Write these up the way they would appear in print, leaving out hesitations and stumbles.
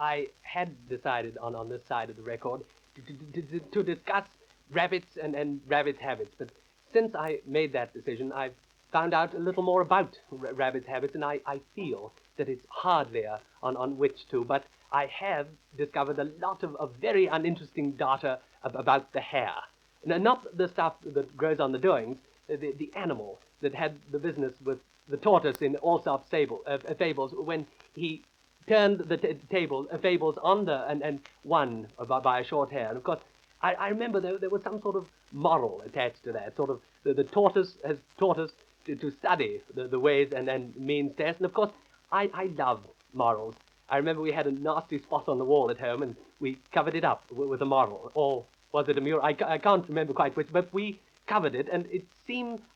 I had decided on this side of the record to discuss rabbits and rabbits' habits, but since I made that decision, I've found out a little more about rabbits' habits, and I feel that it's hardly on which to, but I have discovered a lot of very uninteresting data about the hare. Now, not the stuff that grows on the doings, the animal that had the business with the tortoise in Aesop's fables when he turned the fables on and won by a short hair. And of course, I remember there was some sort of moral attached to that, sort of the tortoise has taught us to study the ways and means test. And of course, I love morals. I remember we had a nasty spot on the wall at home, and we covered it up with a moral. Or was it a mural? I can't remember quite which, but we covered it, and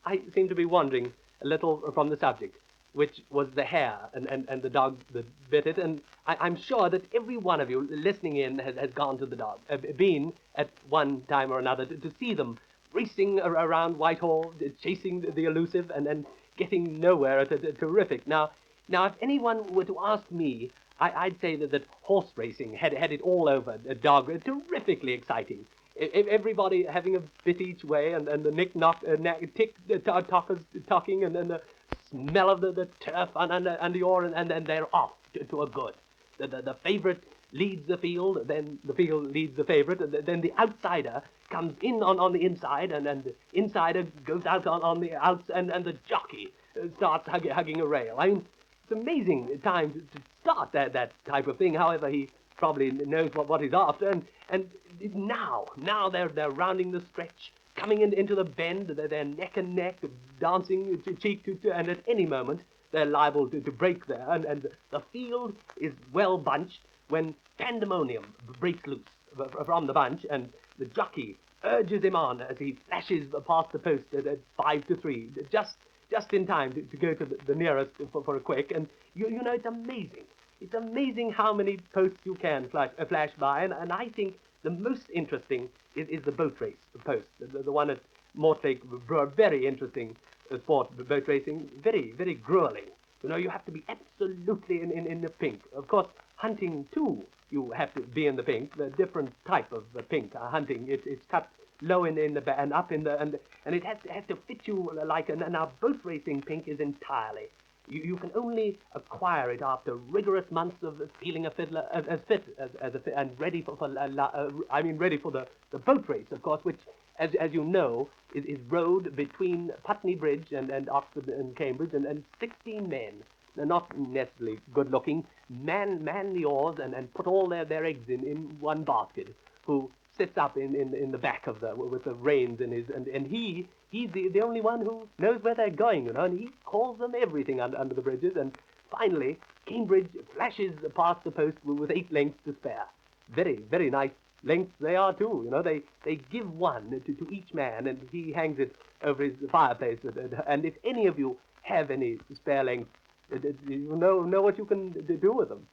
I seemed to be wandering a little from the subject, which was the hare and the dog that bit it. And I'm sure that every one of you listening in has gone to the dog, been at one time or another to see them racing around Whitehall, chasing the elusive and getting nowhere at a terrific. Now, if anyone were to ask me, I'd say that horse racing had it all over. A dog, terrifically exciting. Everybody having a bit each way, and the tick-tockers talking, and then the smell of the turf under your, and then they're off to a good. The favourite leads the field, then the field leads the favourite, and then the outsider comes in on the inside, and then the insider goes out on the outs, and the jockey starts hugging a rail. I mean, it's amazing time to start that type of thing. However, he probably knows what he's after, and now they're rounding the stretch, coming into the bend. They're neck and neck, dancing cheek to, and at any moment they're liable to break there, and the field is well bunched when pandemonium breaks loose from the bunch, and the jockey urges him on as he flashes past the post at 5-3, just in time to go to the nearest for a quick. And you know, it's amazing. It's amazing how many posts you can flash by, and I think the most interesting is the boat race post, the one at Mortlake Brewer. Very interesting sport, boat racing, very, very grueling. You know, you have to be absolutely in the pink. Of course, hunting too, you have to be in the pink. The different type of pink hunting. It's cut low in the back and up in the and it has to fit you like. And now boat racing pink is entirely. You can only acquire it after rigorous months of feeling as fit as and ready for ready for the boat race, of course, which, as you know, is rowed between Putney Bridge and Oxford and Cambridge, and 16 men. They're not necessarily good-looking, man the oars and put all their eggs in one basket, who sits up in the back of with the reins in his, and he's the only one who knows where they're going, you know, and he calls them everything under the bridges. And finally, Cambridge flashes past the post with 8 lengths to spare. Very, very nice lengths they are too, you know. They give one to each man, and he hangs it over his fireplace. And if any of you have any spare lengths, you know what you can do with them.